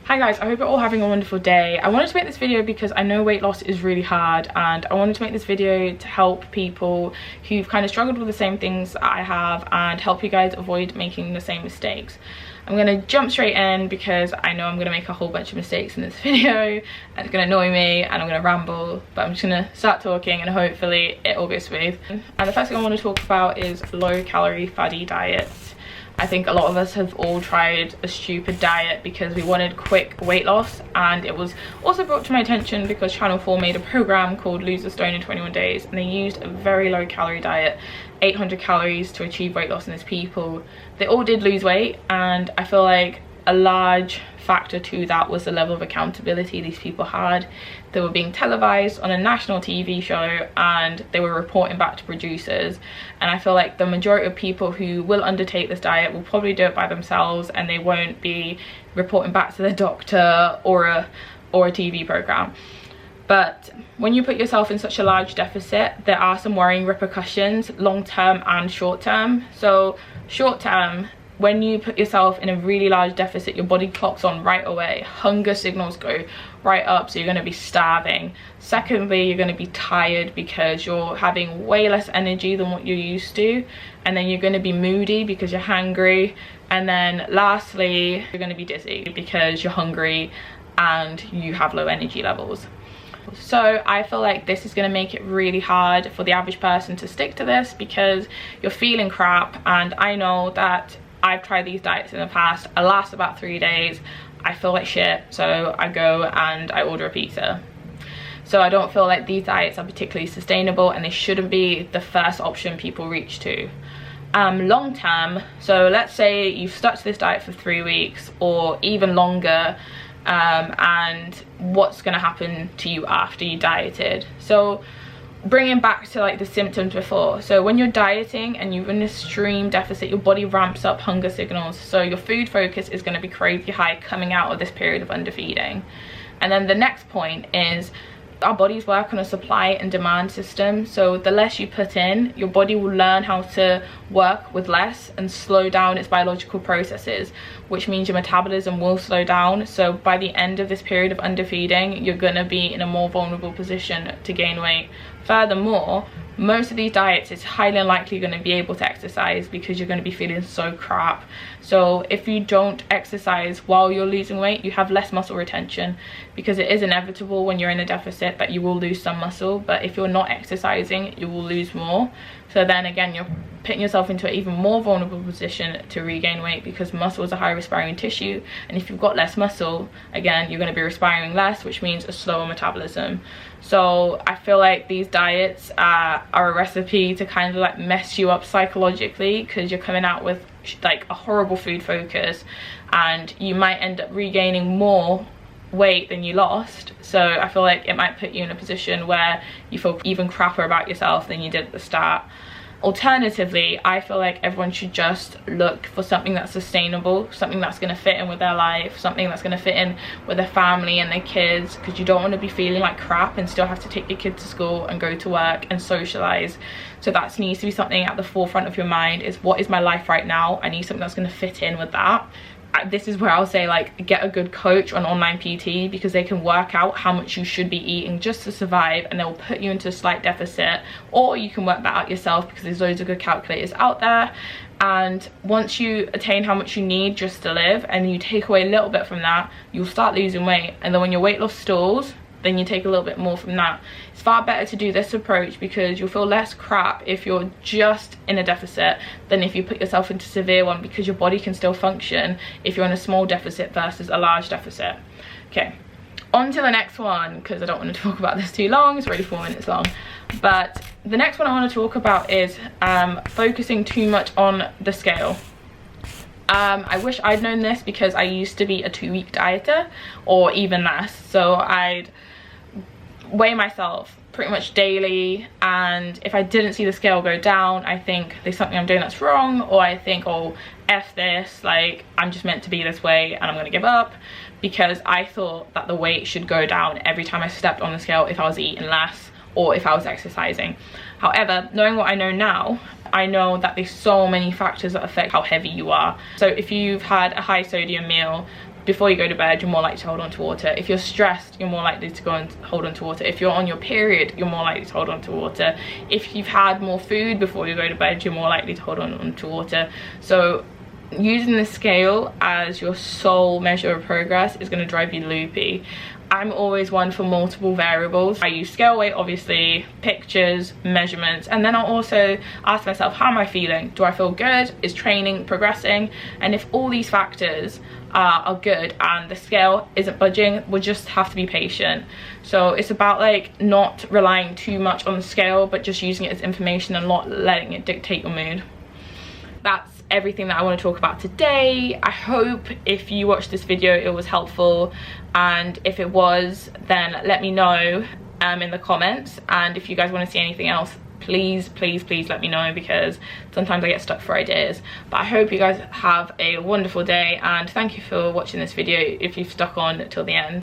Hi guys, I hope you're all having a wonderful day. I wanted to make this video because I know weight loss is really hard, and I wanted to make this video to help people who've kind of struggled with the same things I have and help you guys avoid making the same mistakes. I'm gonna jump straight in because I know I'm gonna make a whole bunch of mistakes in this video and it's gonna annoy me and I'm gonna ramble, but I'm just gonna start talking and hopefully it all goes smooth. And the first thing I want to talk about is low calorie faddy diets. I think a lot of us have all tried a stupid diet because we wanted quick weight loss, and it was also brought to my attention because Channel 4 made a program called Lose a Stone in 21 Days, and they used a very low calorie diet, 800 calories, to achieve weight loss in these people. They all did lose weight, and I feel like a large factor to that was the level of accountability these people had. They were being televised on a national TV show and they were reporting back to producers, and I feel like the majority of people who will undertake this diet will probably do it by themselves and they won't be reporting back to their doctor or a TV program. But when you put yourself in such a large deficit, there are some worrying repercussions, long term and short term. So short term, when you put yourself in a really large deficit, your body clocks on right away. Hunger signals go right up, so you're going to be starving. Secondly, you're going to be tired because you're having way less energy than what you're used to, and then you're going to be moody because you're hungry. And then lastly, you're going to be dizzy because you're hungry and you have low energy levels. So I feel like this is going to make it really hard for the average person to stick to this because you're feeling crap. And I know that I've tried these diets in the past. I last about 3 days. I feel like shit, so I go and I order a pizza. So I don't feel like these diets are particularly sustainable, and they shouldn't be the first option people reach to. Long term, so let's say you've stuck to this diet for 3 weeks or even longer, and what's going to happen to you after you dieted. So bringing back to like the symptoms before, so when you're dieting and you're in a extreme deficit, your body ramps up hunger signals, so your food focus is going to be crazy high coming out of this period of underfeeding. And then the next point is our bodies work on a supply and demand system, so the less you put in, your body will learn how to work with less and slow down its biological processes, which means your metabolism will slow down. So by the end of this period of underfeeding, you're going to be in a more vulnerable position to gain weight. Furthermore, most of these diets, it's highly unlikely you're going to be able to exercise because you're going to be feeling so crap. So if you don't exercise while you're losing weight, you have less muscle retention, because it is inevitable when you're in a deficit that you will lose some muscle, but if you're not exercising, you will lose more. So then again, you're putting yourself into an even more vulnerable position to regain weight, because muscle is a high respiring tissue, and if you've got less muscle, again, you're going to be respiring less, which means a slower metabolism. So I feel like these diets are a recipe to kind of like mess you up psychologically, because you're coming out with like a horrible food focus and you might end up regaining more weight than you lost. So I feel like it might put you in a position where you feel even crappier about yourself than you did at the start. Alternatively, I feel like everyone should just look for something that's sustainable, something that's going to fit in with their life, something that's going to fit in with their family and their kids, because you don't want to be feeling like crap and still have to take your kids to school and go to work and socialize. So that needs to be something at the forefront of your mind, is what is my life right now? I need something that's going to fit in with that. This is where I'll say, like, get a good coach on online PT, because they can work out how much you should be eating just to survive, and they'll put you into a slight deficit, or you can work that out yourself because there's loads of good calculators out there. And once you attain how much you need just to live, and you take away a little bit from that, you'll start losing weight. And then when your weight loss stalls, then you take a little bit more from that. It's far better to do this approach because you'll feel less crap if you're just in a deficit than if you put yourself into a severe one, because your body can still function if you're in a small deficit versus a large deficit. Okay, on to the next one, because I don't want to talk about this too long. It's already 4 minutes long. But the next one I want to talk about is focusing too much on the scale. I wish I'd known this, because I used to be a 2-week dieter or even less. So I'd weigh myself pretty much daily, and if I didn't see the scale go down, I think there's something I'm doing that's wrong, or I think, oh, F this, like I'm just meant to be this way and I'm gonna give up, because I thought that the weight should go down every time I stepped on the scale if I was eating less or if I was exercising. However, knowing what I know now, I know that there's so many factors that affect how heavy you are. So if you've had a high sodium meal, before you go to bed, you're more likely to hold on to water. If you're stressed, you're more likely to go and hold on to water. If you're on your period, you're more likely to hold on to water. If you've had more food before you go to bed, you're more likely to hold on to water. So using the scale as your sole measure of progress is going to drive you loopy. I'm always one for multiple variables. I use scale weight, obviously, pictures, measurements, and then I'll also ask myself, how am I feeling? Do I feel good? Is training progressing? And if all these factors are good and the scale isn't budging, we'll just have to be patient. So it's about like not relying too much on the scale, but just using it as information and not letting it dictate your mood. That's everything that I want to talk about today. I hope if you watched this video it was helpful, and if it was, then let me know in the comments. And if you guys want to see anything else, please let me know, because sometimes I get stuck for ideas. But I hope you guys have a wonderful day, and thank you for watching this video if you've stuck on till the end.